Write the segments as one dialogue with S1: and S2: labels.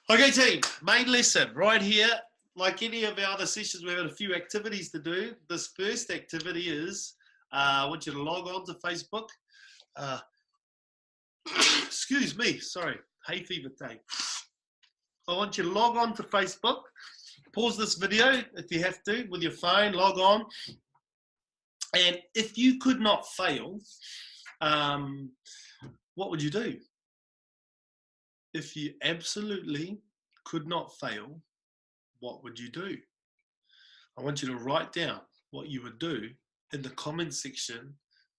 S1: Okay, team, main lesson right here. Like any of our other sessions, we have a few activities to do. This first activity is, I want you to log on to Facebook. Excuse me, sorry, hay fever day. I want you to log on to Facebook. Pause this video if you have to with your phone, log on. And if you could not fail, what would you do? If you absolutely could not fail, what would you do? I want you to write down what you would do in the comment section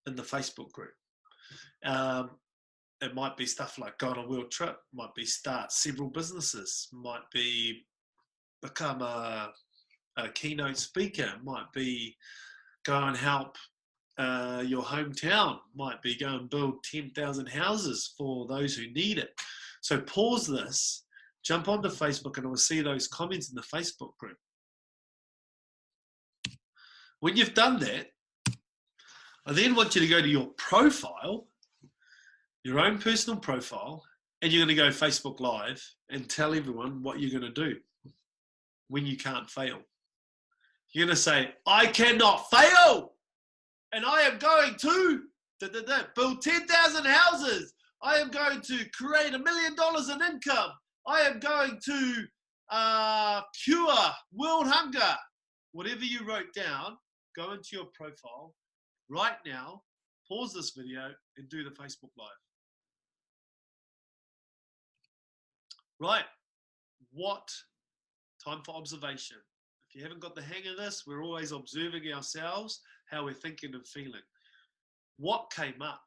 S1: in the Facebook group. It might be stuff like go on a world trip, might be start several businesses, might be become a keynote speaker, might be go and help your hometown, might be go and build 10,000 houses for those who need it. So pause this, jump onto Facebook, and we'll see those comments in the Facebook group. When you've done that, I then want you to go to your profile, your own personal profile, and you're going to go Facebook Live and tell everyone what you're going to do when you can't fail. You're going to say, I cannot fail, and I am going to build 10,000 houses. I am going to create $1 million in income. I am going to cure world hunger. Whatever you wrote down, go into your profile right now, pause this video, and do the Facebook Live. Right, what time for observation? If you haven't got the hang of this, we're always observing ourselves, how we're thinking and feeling. What came up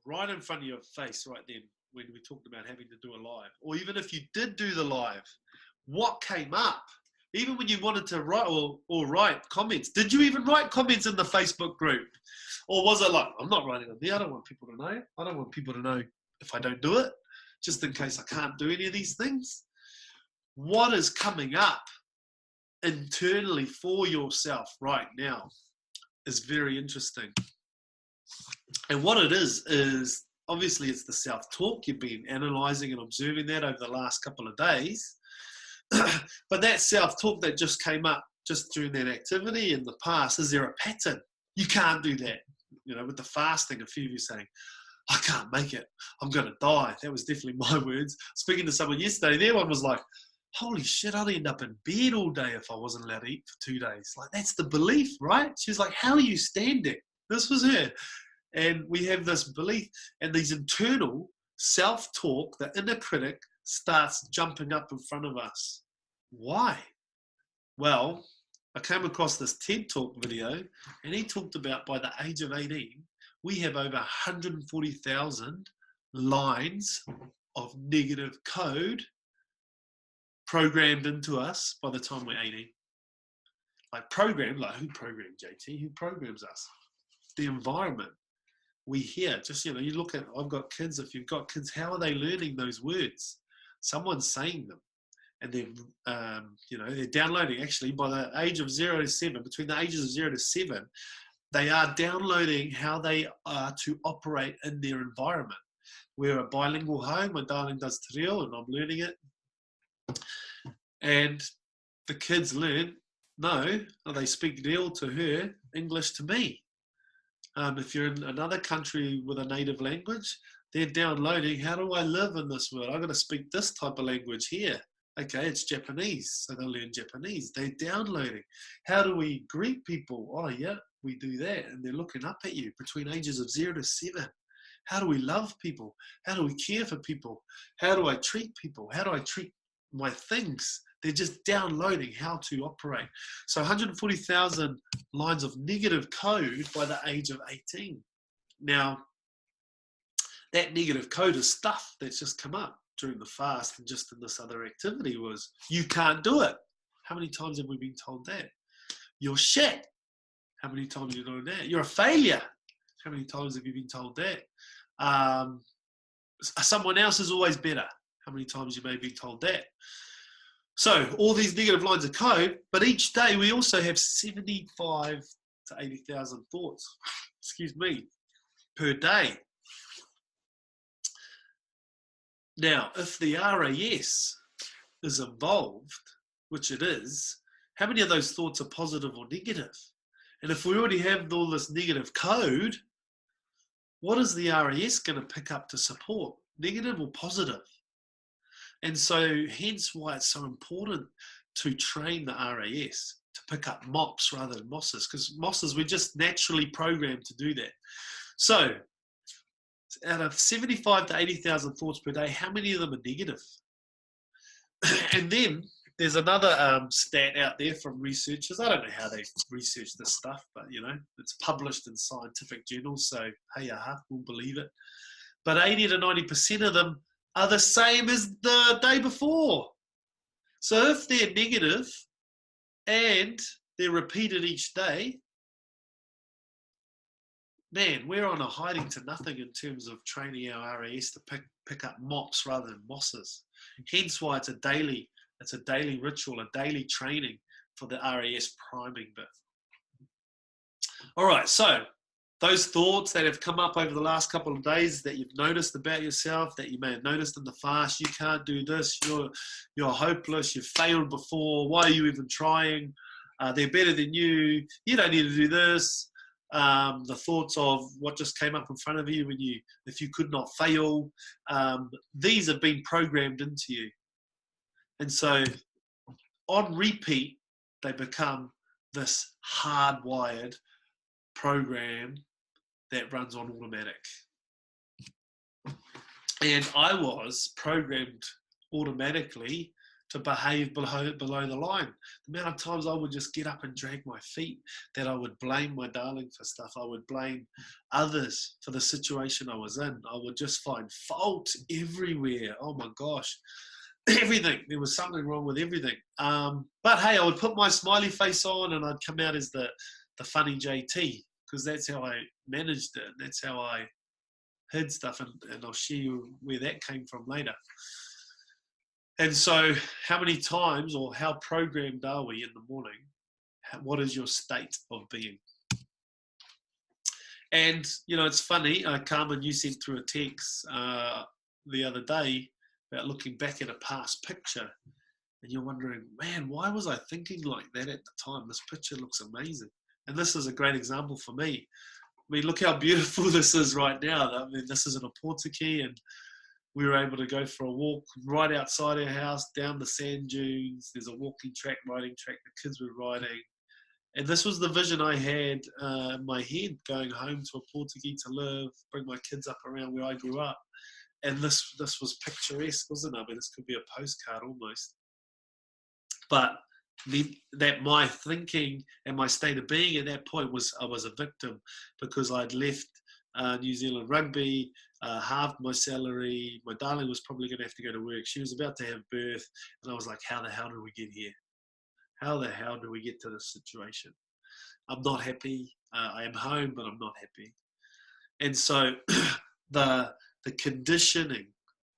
S1: right in front of your face right then when we talked about having to do a live? Or even if you did do the live, what came up? Even when you wanted to write or write comments, did you even write comments in the Facebook group? Or was it like, I'm not writing on there, I don't want people to know. I don't want people to know if I don't do it, just in case I can't do any of these things. What is coming up internally for yourself right now is very interesting. And what it is obviously it's the self-talk. You've been analyzing and observing that over the last couple of days. But that self-talk that just came up just during that activity in the past, is there a pattern? You can't do that. You know, with the fasting, a few of you saying, I can't make it, I'm going to die. That was definitely my words. Speaking to someone yesterday, their one was like, holy shit, I'd end up in bed all day if I wasn't allowed to eat for 2 days. Like, that's the belief, right? She's like, how are you standing? This was her. And we have this belief and these internal self-talk, the inner critic starts jumping up in front of us. Why? Well, I came across this TED Talk video and he talked about by the age of 18, we have over 140,000 lines of negative code programmed into us by the time we're 18. Like programmed, like who programmed JT? Who programs us? The environment. We hear, just, you know, you look at, I've got kids, if you've got kids, how are they learning those words? Someone's saying them. And they're, you know, they're downloading, actually, by the age of 0 to 7, between the ages of 0 to 7, they are downloading how they are to operate in their environment. We're a bilingual home. My darling does te reo, and I'm learning it. And the kids learn, no, they speak reo to her, English to me. If you're in another country with a native language, they're downloading, how do I live in this world? I've got to speak this type of language here. Okay, it's Japanese, so they'll learn Japanese. They're downloading. How do we greet people? Oh, yeah, we do that. And they're looking up at you between ages of 0 to 7. How do we love people? How do we care for people? How do I treat people? How do I treat my things? They're just downloading how to operate. So 140,000 lines of negative code by the age of 18. Now, that negative code is stuff that's just come up during the fast and just in this other activity was, you can't do it. How many times have we been told that? You're shit. How many times have you known that? You're a failure. How many times have you been told that? Someone else is always better. How many times you may be told that? So all these negative lines of code, but each day we also have 75 to 80,000 thoughts, excuse me, per day. Now, if the RAS is involved, which it is, how many of those thoughts are positive or negative? And if we already have all this negative code, what is the RAS going to pick up to support? Negative or positive? And so hence why it's so important to train the RAS to pick up MOPS rather than MOSes, because MOSes, we're just naturally programmed to do that. So out of 75 to 80,000 thoughts per day, how many of them are negative? And then there's another stat out there from researchers. I don't know how they research this stuff, but it's published in scientific journals, so hey, we'll believe it. But 80 to 90% of them are the same as the day before. So if they're negative and they're repeated each day, man, we're on a hiding to nothing in terms of training our RAS to pick up MOPS rather than MOSes. Hence why it's a daily ritual, a daily training for the RAS priming bit. All right, so those thoughts that have come up over the last couple of days that you've noticed about yourself, that you may have noticed in the fast, you can't do this, you're hopeless, you've failed before, why are you even trying? They're better than you, you don't need to do this. The thoughts of what just came up in front of you if you could not fail, these have been programmed into you. And so on repeat, they become this hardwired program that runs on automatic. And I was programmed automatically to behave below the line. The amount of times I would just get up and drag my feet, that I would blame my darling for stuff. I would blame others for the situation I was in. I would just find fault everywhere. Oh my gosh, everything. There was something wrong with everything. But hey, I would put my smiley face on and I'd come out as the funny JT, because that's how I managed it. That's how I hid stuff, and I'll share you where that came from later. And so how many times, or how programmed are we in the morning? What is your state of being? And, it's funny, Carmen, you sent through a text the other day about looking back at a past picture, and you're wondering, man, why was I thinking like that at the time? This picture looks amazing. And this is a great example for me. I mean, look how beautiful this is right now. I mean, this is in Opotiki, and we were able to go for a walk right outside our house, down the sand dunes. There's a walking track, riding track, the kids were riding. And this was the vision I had in my head, going home to Opotiki to live, bring my kids up around where I grew up. And this was picturesque, wasn't it? I mean, this could be a postcard almost. But that my thinking and my state of being at that point was I was a victim, because I'd left New Zealand Rugby, halved my salary. My darling was probably going to have to go to work. She was about to have birth. And I was like, how the hell did we get here? How the hell do we get to this situation? I'm not happy. I am home, but I'm not happy. And so the conditioning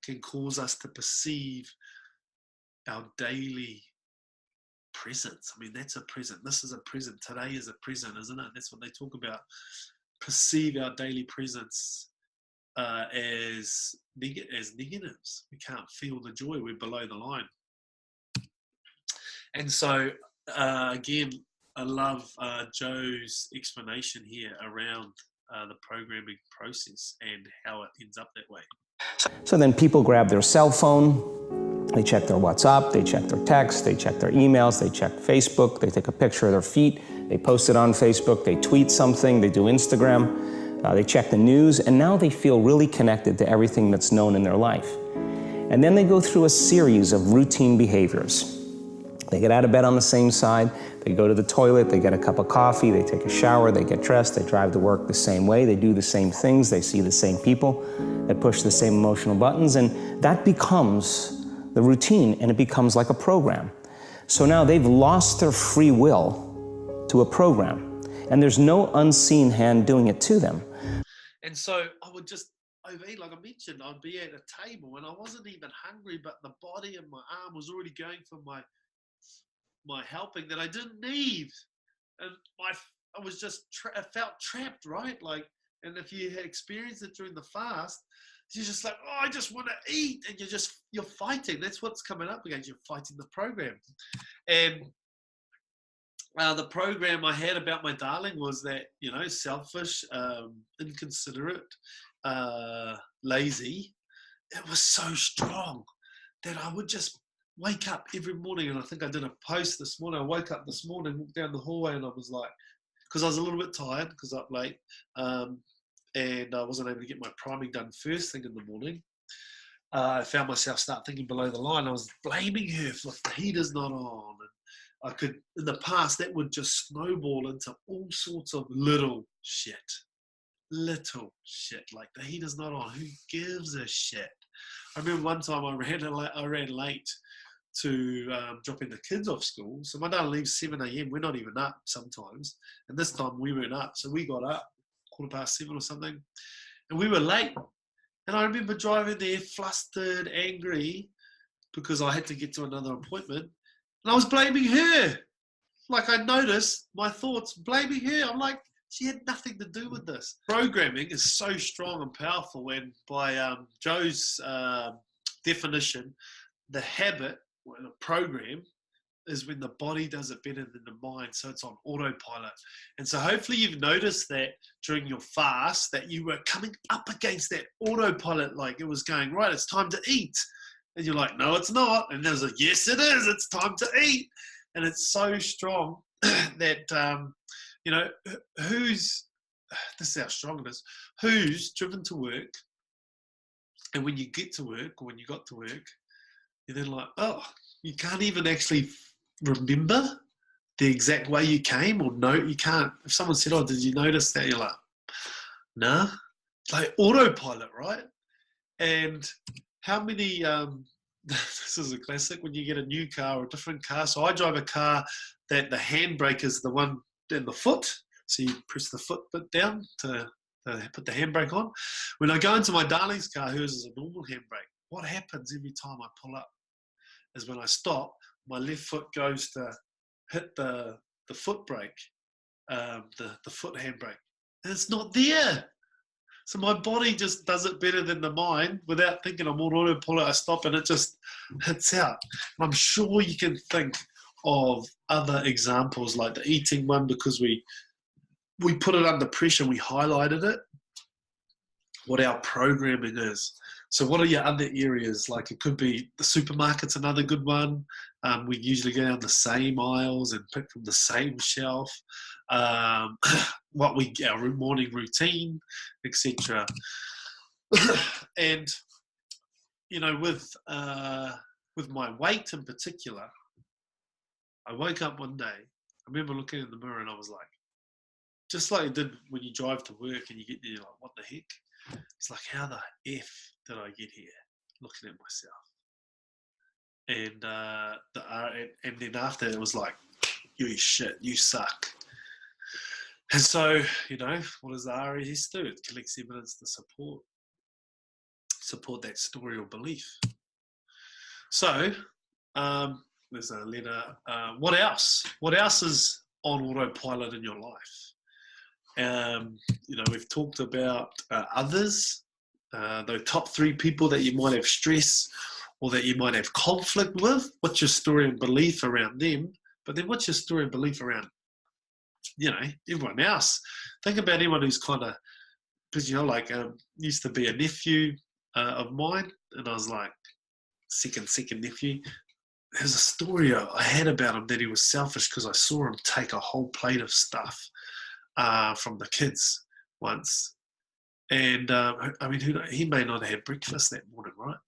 S1: can cause us to perceive our daily presence. I mean, that's a present. This is a present. Today is a present, isn't it? That's what they talk about. Perceive our daily presence as negatives. We can't feel the joy. We're below the line. And so, again, I love Joe's explanation here around the programming process and how it ends up that way.
S2: So then people grab their cell phone, they check their WhatsApp, they check their text, they check their emails, they check Facebook, they take a picture of their feet, they post it on Facebook, they tweet something, they do Instagram, they check the news, and now they feel really connected to everything that's known in their life. And then they go through a series of routine behaviors. They get out of bed on the same side, they go to the toilet, they get a cup of coffee, they take a shower, they get dressed, they drive to work the same way, they do the same things, they see the same people, they push the same emotional buttons, and that becomes the routine, and it becomes like a program. So now they've lost their free will to a program, and there's no unseen hand doing it to them.
S1: And so I would just overeat, like I mentioned. I'd be at a table and I wasn't even hungry, but the body and my arm was already going for my helping that I didn't need, and I was just I felt trapped, right? Like, and if you had experienced it during the fast, you're just like, oh, I just want to eat. And you're fighting. That's what's coming up against. You're fighting the program. And the program I had about my darling was that, selfish, inconsiderate, lazy. It was so strong that I would just wake up every morning. And I think I did a post this morning. I woke up this morning, walked down the hallway, and I was like, because I was a little bit tired because up late, and I wasn't able to get my priming done first thing in the morning. I found myself start thinking below the line. I was blaming her for the heater's not on. And I could, in the past, that would just snowball into all sorts of little shit. Like the heater's not on. Who gives a shit? I remember one time I ran late to dropping the kids off school. So my dad leaves 7 a.m. We're not even up sometimes. And this time we weren't up. So we got up 7:15 or something. And we were late. And I remember driving there flustered, angry, because I had to get to another appointment. And I was blaming her. Like I noticed my thoughts, blaming her. I'm like, she had nothing to do with this. Programming is so strong and powerful. And by Joe's definition, the habit or the program is when the body does it better than the mind. So it's on autopilot. And so hopefully you've noticed that during your fast that you were coming up against that autopilot, like it was going, right, it's time to eat. And you're like, no, it's not. And there's like, yes, it is. It's time to eat. And it's so strong that, this is how strong it is. Who's driven to work? And when you get to work, or when you got to work, you're then like, oh, you can't even actually remember the exact way you came, or no, you can't. If someone said, oh, did you notice that? You're like, nah. Like autopilot, right? And how many, this is a classic, when you get a new car or a different car. So I drive a car that the handbrake is the one in the foot. So you press the foot bit down to put the handbrake on. When I go into my darling's car, hers is a normal handbrake. What happens every time I pull up is when I stop, my left foot goes to hit the foot brake, the foot handbrake. And it's not there. So my body just does it better than the mind without thinking. I'm on autopilot, I stop and it just hits out. And I'm sure you can think of other examples like the eating one, because we put it under pressure, we highlighted it, what our programming is. So what are your other areas? Like it could be the supermarket's another good one. We usually go down the same aisles and pick from the same shelf. Our morning routine, etc. And with my weight in particular, I woke up one day. I remember looking in the mirror and I was like, just like you did when you drive to work and you get there, you're like, what the heck? It's like, how the F did I get here? Looking at myself. And then after it was like, you shit, you suck. And so, what does the RAS do? It collects evidence to support that story or belief. So, there's a letter. What else? What else is on autopilot in your life? We've talked about others, the top 3 people that you might have stress or that you might have conflict with. What's your story and belief around them? But then what's your story and belief around, everyone else? Think about anyone who's kind of, because, used to be a nephew of mine, and I was like, second nephew. There's a story I had about him that he was selfish because I saw him take a whole plate of stuff from the kids once. And he may not have had breakfast that morning, right?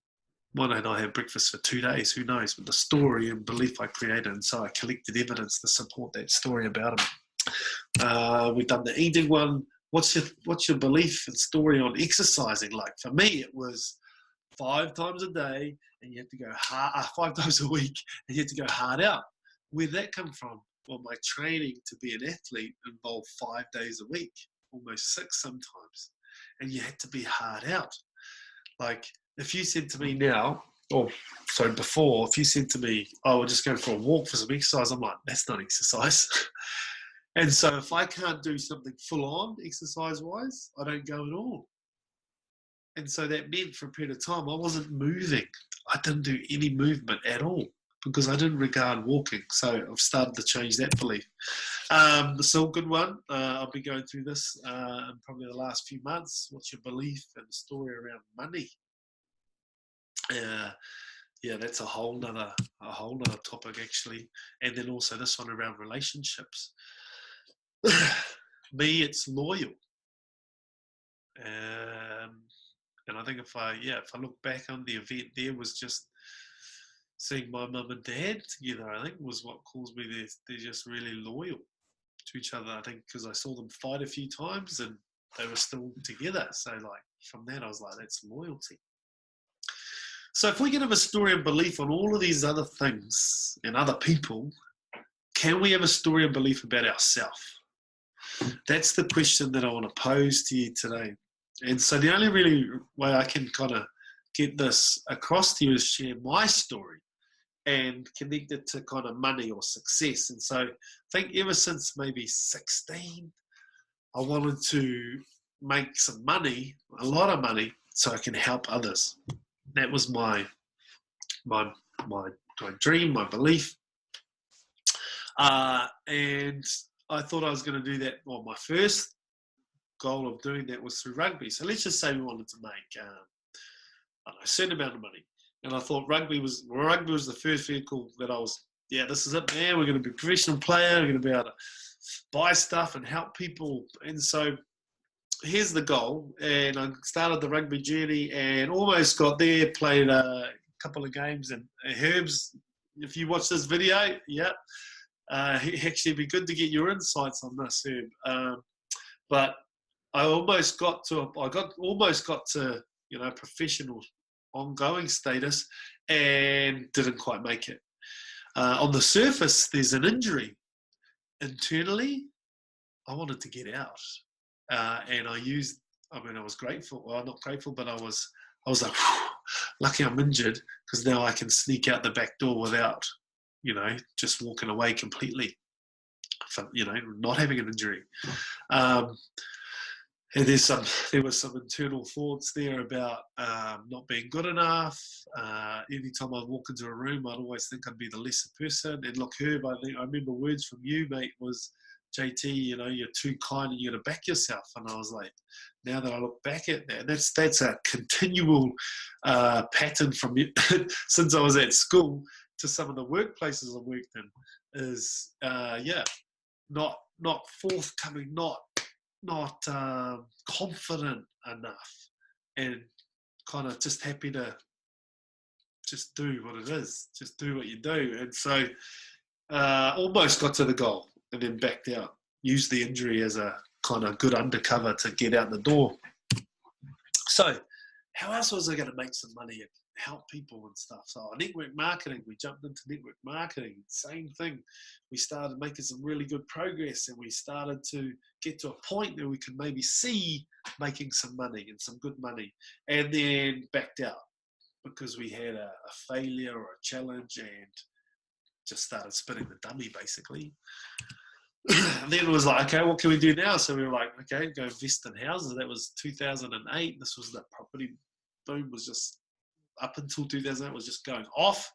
S1: Might not have breakfast for 2 days, who knows? But the story and belief I created, and so I collected evidence to support that story about him. We've done the eating one. What's your belief and story on exercising? Like for me, it was 5 times a day, and you have to go hard, 5 times a week, and you have to go hard out. Where'd that come from? Well, my training to be an athlete involved 5 days a week, almost 6 sometimes, and you had to be hard out. Like if you said to me now, before, if you said to me, oh, we're just going for a walk for some exercise, I'm like, that's not exercise. And so if I can't do something full on exercise-wise, I don't go at all. And so that meant for a period of time, I wasn't moving. I didn't do any movement at all because I didn't regard walking. So I've started to change that belief. So good one. I'll be going through this in probably the last few months. What's your belief and story around money? Yeah, that's a whole nother topic actually. And then also this one around relationships. Me, it's loyal. And I think if I look back on the event, there was just seeing my mum and dad together, I think was what caused me. They're just really loyal to each other. I think because I saw them fight a few times and they were still together. So like from that, I was like, that's loyalty. So if we can have a story and belief on all of these other things and other people, can we have a story and belief about ourselves? That's the question that I want to pose to you today. And so the only really way I can kind of get this across to you is share my story and connect it to kind of money or success. And so I think ever since maybe 16, I wanted to make some money, a lot of money, so I can help others. That was my dream, my belief. And I thought I was going to do that. Well, my first goal of doing that was through rugby. So let's just say we wanted to make a certain amount of money. And I thought rugby was the first vehicle that I was, this is it, man. We're going to be a professional player. We're going to be able to buy stuff and help people. And so here's the goal. And I started the rugby journey and almost got there, played a couple of games. And Herbs, if you watch this video, actually it'd be good to get your insights on this, Herb. But I almost got to professional ongoing status and didn't quite make it. On the surface, there's an injury. Internally, I wanted to get out, and I was grateful. Well, not grateful, but I was like, lucky I'm injured because now I can sneak out the back door without, just walking away completely from, not having an injury. And there were some internal thoughts there about not being good enough. Anytime I'd walk into a room, I'd always think I'd be the lesser person. And look, Herb, I remember words from you, mate, was, JT, you're too kind and you got to back yourself. And I was like, now that I look back at that, that's a continual pattern from since I was at school to some of the workplaces I worked in is, not forthcoming, not confident enough, and kind of just happy to just do what it is, just do what you do. And so almost got to the goal and then backed out, used the injury as a kind of good undercover to get out the door. So how else was I going to make some money and help people and stuff? So network marketing, we jumped into network marketing, same thing. We started making some really good progress and we started to get to a point where we could maybe see making some money and some good money, and then backed out because we had a failure or a challenge and just started spinning the dummy basically. And then it was like, okay, what can we do now? So we were like, okay, go invest in houses. That was 2008. This was the property boom was just up until 2008 was just going off.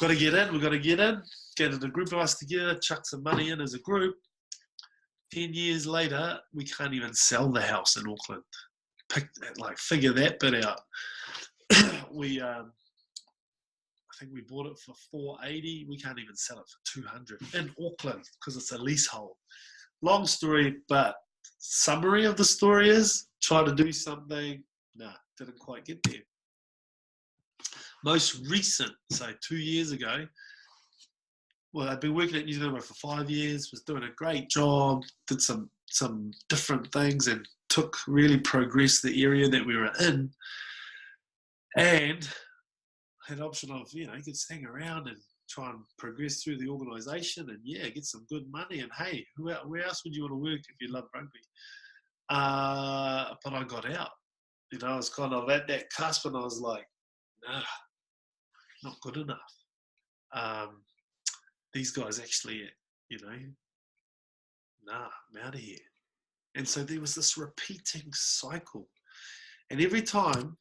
S1: Got to get in. We've got to get in. Get a group of us together, chuck some money in as a group. 10 years later, we can't even sell the house in Auckland. Figure that bit out. I think we bought it for $480. We can't even sell it for $200 in Auckland because it's a leasehold. Long story, but summary of the story is try to do something. Didn't quite get there. Most recent, so 2 years ago, well, I'd been working at New Zealand for 5 years, was doing a great job, did some different things and really progressed the area that we were in. And had an option of, you could hang around and try and progress through the organisation and get some good money. And hey, where else would you want to work if you love rugby? But I got out. I was kind of at that cusp and I was like, nah, not good enough. These guys actually, nah, I'm out of here. And so there was this repeating cycle. And every time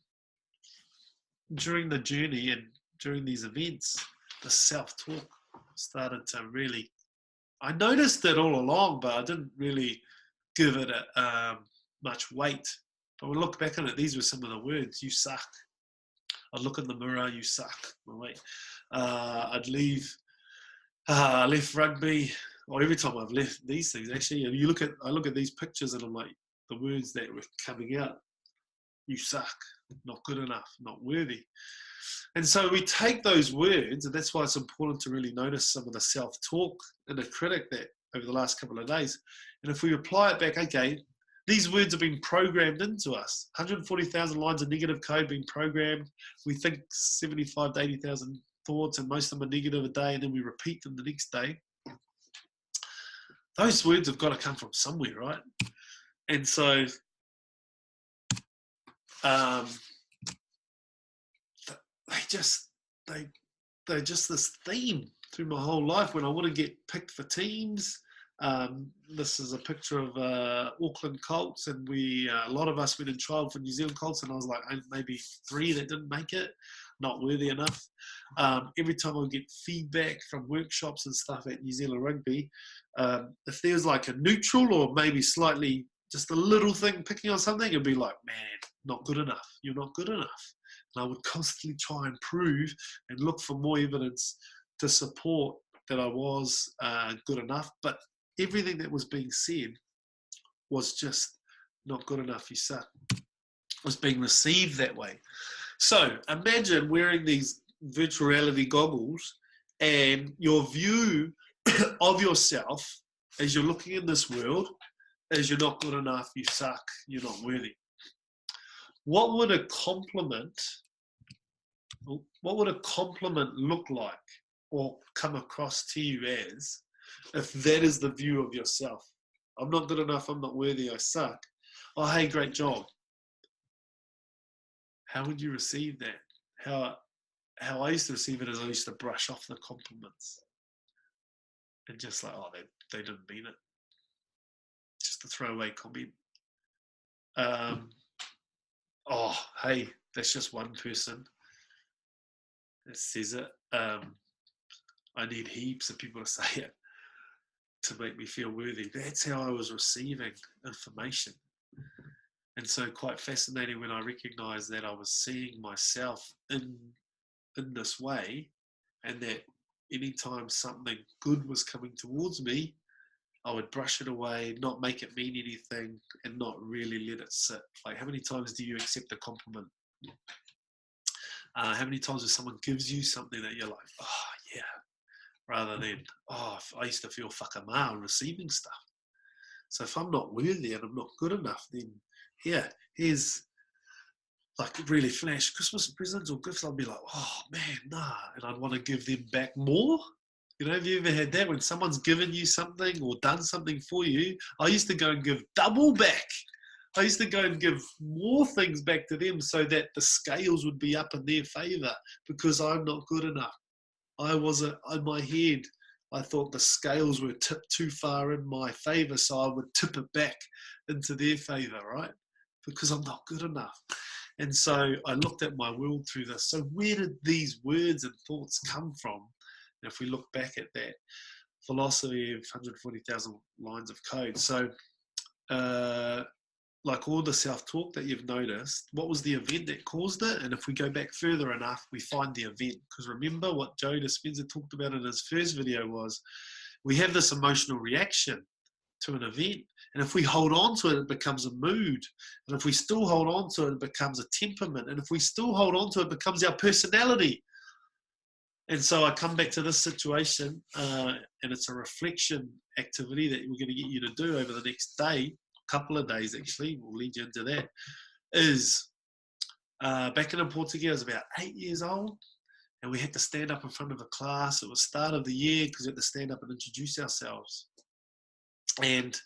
S1: during the journey and during these events, the self-talk started to really, I noticed it all along, but I didn't really give it much weight. But when I look back on it, these were some of the words. You suck. I'd look in the mirror, you suck. I'd leave, I left rugby, or every time I've left these things, actually, and I look at these pictures and I'm like, the words that were coming out, you suck, not good enough, not worthy. And so we take those words, and that's why it's important to really notice some of the self-talk and the critic that over the last couple of days. And if we apply it back, okay, these words have been programmed into us. 140,000 lines of negative code being programmed. We think 75 to 80,000 thoughts, and most of them are negative a day, and then we repeat them the next day. Those words have got to come from somewhere, right? And so they're just this theme through my whole life. When I want to get picked for teams, this is a picture of Auckland Colts, and a lot of us went and trialled for New Zealand Colts, and I was like maybe 3 that didn't make it, not worthy enough. Every time I would get feedback from workshops and stuff at New Zealand Rugby, if there was like a neutral or maybe slightly just a little thing picking on something, it'd be like, man, not good enough. You're not good enough. And I would constantly try and prove and look for more evidence to support that I was good enough. But everything that was being said was just not good enough. You suck. Was being received that way. So imagine wearing these virtual reality goggles, and your view of yourself as you're looking in this world is you're not good enough, you suck, you're not worthy. What would a compliment look like or come across to you as if that is the view of yourself? I'm not good enough, I'm not worthy, I suck. Oh, hey, great job. How would you receive that? How I used to receive it is I used to brush off the compliments. And just like, oh, they didn't mean it. Just a throwaway comment. Oh, hey, that's just one person that says it. I need heaps of people to say it to make me feel worthy. That's how I was receiving information. And so quite fascinating when I recognized that I was seeing myself in this way, and that anytime something good was coming towards me, I would brush it away, not make it mean anything, and not really let it sit. Like, how many times do you accept a compliment? How many times if someone gives you something that you're like, oh, yeah, rather than, oh, I used to feel whakama receiving stuff. So if I'm not worthy and I'm not good enough, then yeah, here's like really flash Christmas presents or gifts. I'll be like, oh man, nah. And I'd want to give them back more. You know, have you ever had that when someone's given you something or done something for you? I used to go and give double back. I used to go and give more things back to them so that the scales would be up in their favor, because I'm not good enough. In my head, I thought the scales were tipped too far in my favor, so I would tip it back into their favor, right? Because I'm not good enough. And so I looked at my world through this. So where did these words and thoughts come from? And if we look back at that philosophy of 140,000 lines of code. So like all the self-talk that you've noticed, what was the event that caused it? And if we go back further enough, we find the event. Because remember what Joe Dispenza talked about in his first video was, we have this emotional reaction to an event. And if we hold on to it, it becomes a mood. And if we still hold on to it, it becomes a temperament. And if we still hold on to it, it becomes our personality. And so I come back to this situation, and it's a reflection activity that we're going to get you to do over the next day, couple of days actually, we'll lead you into that, is back in Portugal, I was about 8 years old, and we had to stand up in front of a class. It was start of the year because we had to stand up and introduce ourselves. And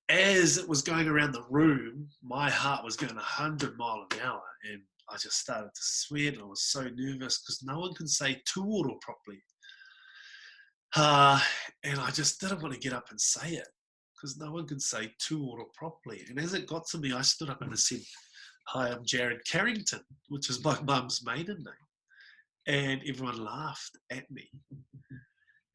S1: as it was going around the room, my heart was going 100 miles an hour, and I just started to sweat, and I was so nervous because no one can say tuoro properly. And I just didn't want to get up and say it, because no one can say tuoro properly. And as it got to me, I stood up and I said, hi, I'm Jared Carrington, which is my mum's maiden name. And everyone laughed at me.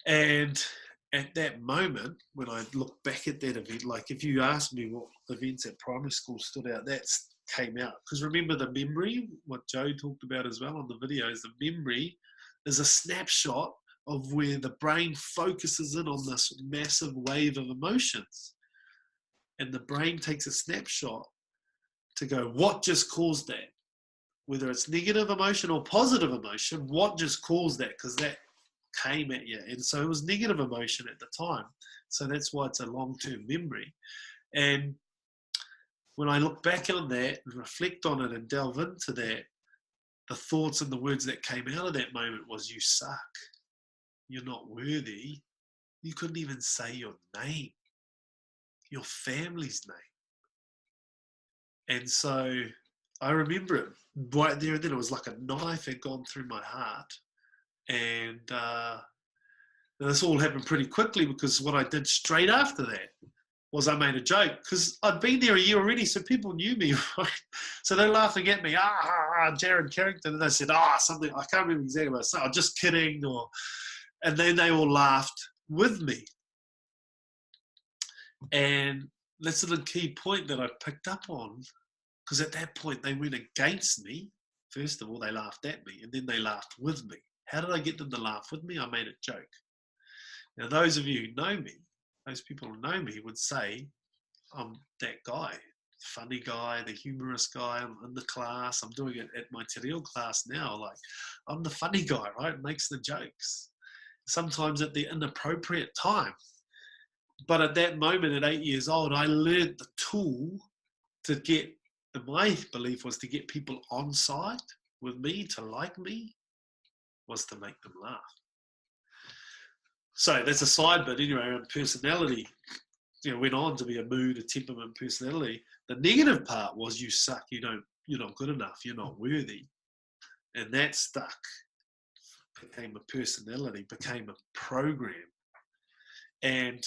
S1: And at that moment, when I look back at that event, like if you asked me what events at primary school stood out, that came out. Because remember the memory, what Joe talked about as well on the videos, the memory is a snapshot of where the brain focuses in on this massive wave of emotions. And the brain takes a snapshot to go, what just caused that? Whether it's negative emotion or positive emotion, what just caused that? Because that came at you. And so it was negative emotion at the time. So that's why it's a long-term memory. And when I look back on that and reflect on it and delve into that, the thoughts and the words that came out of that moment was, you suck. You're not worthy. You couldn't even say your name, your family's name. And so I remember it right there and then. It was like a knife had gone through my heart. And this all happened pretty quickly, because what I did straight after that was I made a joke, because I'd been there a year already, so people knew me, right? So they're laughing at me, Jared Carrington, and they said, something, I can't remember exactly what I said, I'm just kidding, and then they all laughed with me. And that's the key point that I picked up on, because at that point they went against me. First of all, they laughed at me, and then they laughed with me. How did I get them to laugh with me? I made a joke. Now, those of you who know me, those people who know me would say, I'm that guy, the funny guy, the humorous guy. I'm in the class. I'm doing it at my te reo class now. Like, I'm the funny guy, right? Makes the jokes. Sometimes at the inappropriate time. But at that moment, at 8 years old, I learned the tool to get, and my belief was to get people on side with me, to like me, was to make them laugh. So that's a side bit anyway on personality. Went on to be a mood, a temperament, personality. The negative part was, you suck, you're not good enough, you're not worthy. And that stuck. Became a personality, became a program. And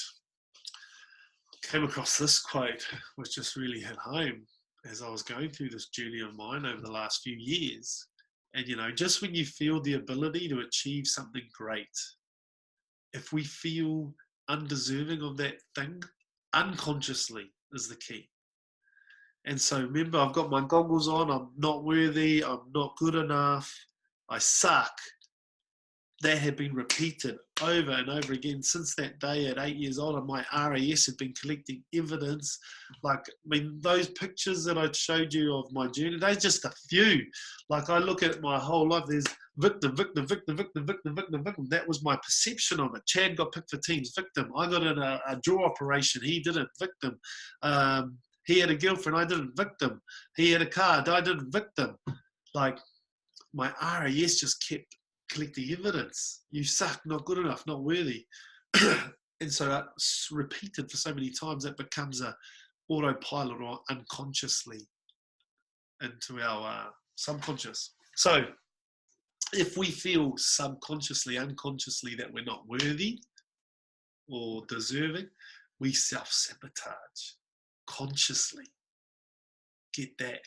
S1: came across this quote, which just really hit home as I was going through this journey of mine over the last few years. And, just when you feel the ability to achieve something great, if we feel undeserving of that thing, unconsciously is the key. And so remember, I've got my goggles on, I'm not worthy, I'm not good enough, I suck. That had been repeated over and over again since that day at 8 years old. And my RAS had been collecting evidence. Those pictures that I showed you of my journey, they're just a few. Like, I look at my whole life, there's victim, victim, victim, victim, victim, victim, victim. That was my perception of it. Chad got picked for teams, victim. I got in a jaw operation, he didn't, victim. He had a girlfriend, I didn't, victim. He had a car, I didn't, victim. Like, my RAS just kept collecting evidence. You suck, not good enough, not worthy. And so that's repeated for so many times, that becomes a autopilot or unconsciously into our subconscious. So if we feel subconsciously, unconsciously that we're not worthy or deserving, we self-sabotage consciously. Get that?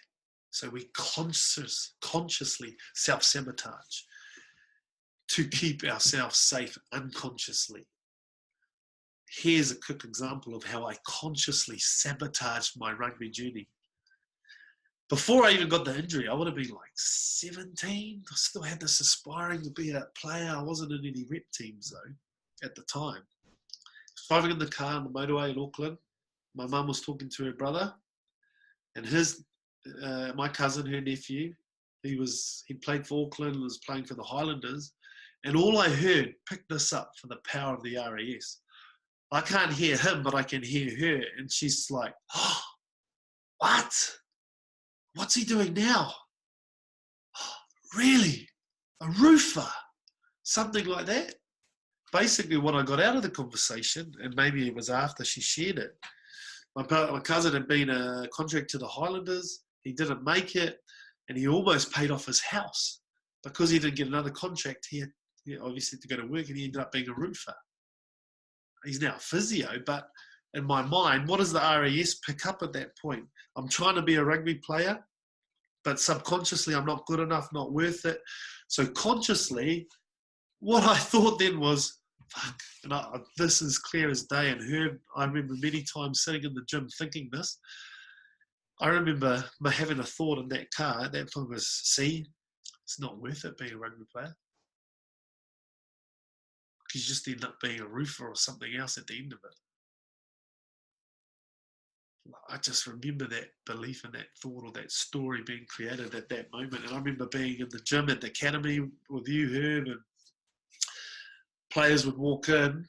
S1: So we consciously self-sabotage to keep ourselves safe unconsciously. Here's a quick example of how I consciously sabotaged my rugby journey. Before I even got the injury, I would have been like 17. I still had this aspiring to be a player. I wasn't in any rep teams though at the time. Driving in the car on the motorway in Auckland, my mum was talking to her brother, and my cousin, her nephew, he played for Auckland and was playing for the Highlanders. And all I heard, pick this up for the power of the RAS. I can't hear him, but I can hear her. And she's like, oh, what? What's he doing now? Oh, really? A roofer? Something like that? Basically what I got out of the conversation, and maybe it was after she shared it, my cousin had been a contract to the Highlanders. He didn't make it, and he almost paid off his house. Because he didn't get another contract, he obviously had to go to work, and he ended up being a roofer. He's now a physio, but in my mind, what does the RAS pick up at that point? I'm trying to be a rugby player. but subconsciously I'm not good enough, not worth it. So consciously, what I thought then was, fuck, and this is clear as day. And Herb, I remember many times sitting in the gym thinking this. I remember having a thought in that car. That thought was, see, it's not worth it being a rugby player. Because you just end up being a roofer or something else at the end of it. I just remember that belief and that thought or that story being created at that moment. And I remember being in the gym at the academy with you, Herb, and players would walk in,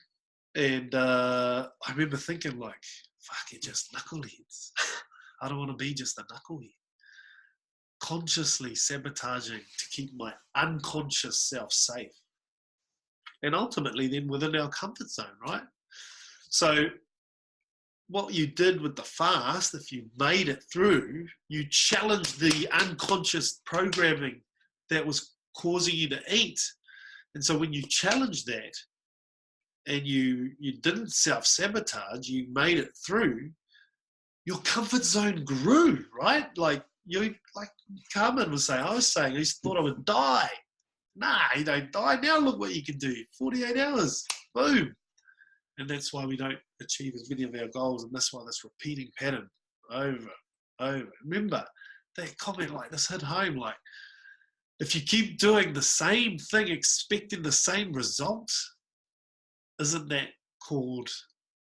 S1: and I remember thinking like, fuck, you're just knuckleheads. I don't want to be just a knucklehead. Consciously sabotaging to keep my unconscious self safe. And ultimately then within our comfort zone, right? So what you did with the fast, if you made it through, you challenged the unconscious programming that was causing you to eat. And so when you challenged that and you didn't self-sabotage, you made it through, your comfort zone grew, right? Like Carmen was saying, I was saying, he thought I would die. Nah, you don't die. Now look what you can do. 48 hours, boom. And that's why we don't achieve as many of our goals, and that's why this repeating pattern over. Remember, that comment like this hit home, like, if you keep doing the same thing, expecting the same results, isn't that called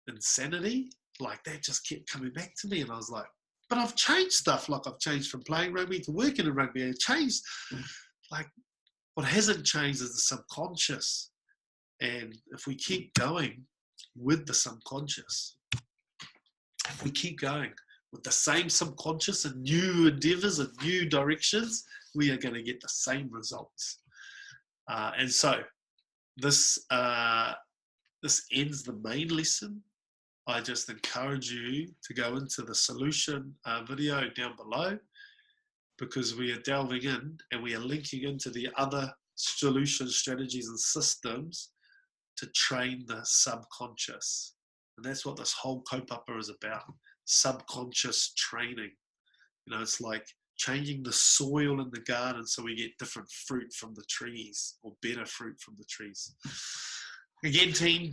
S1: insanity? Like, that just kept coming back to me, and I was like, but I've changed stuff. Like, I've changed from playing rugby to working in rugby. I've changed. Like, what hasn't changed is the subconscious. And if we keep going with the subconscious, if we keep going with the same subconscious and new endeavors and new directions, we are going to get the same results. And so this ends the main lesson. I just encourage you to go into the solution video down below, because we are delving in and we are linking into the other solution strategies and systems to train the subconscious. And that's what this whole kaupapa is about, subconscious training. You know, it's like changing the soil in the garden so we get different fruit from the trees, or better fruit from the trees. Again, team,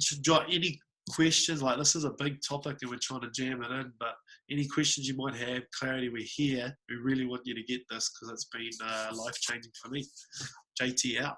S1: any questions? Like, this is a big topic and we're trying to jam it in, but any questions you might have, clarity, we're here. We really want you to get this because it's been life-changing for me. JT out.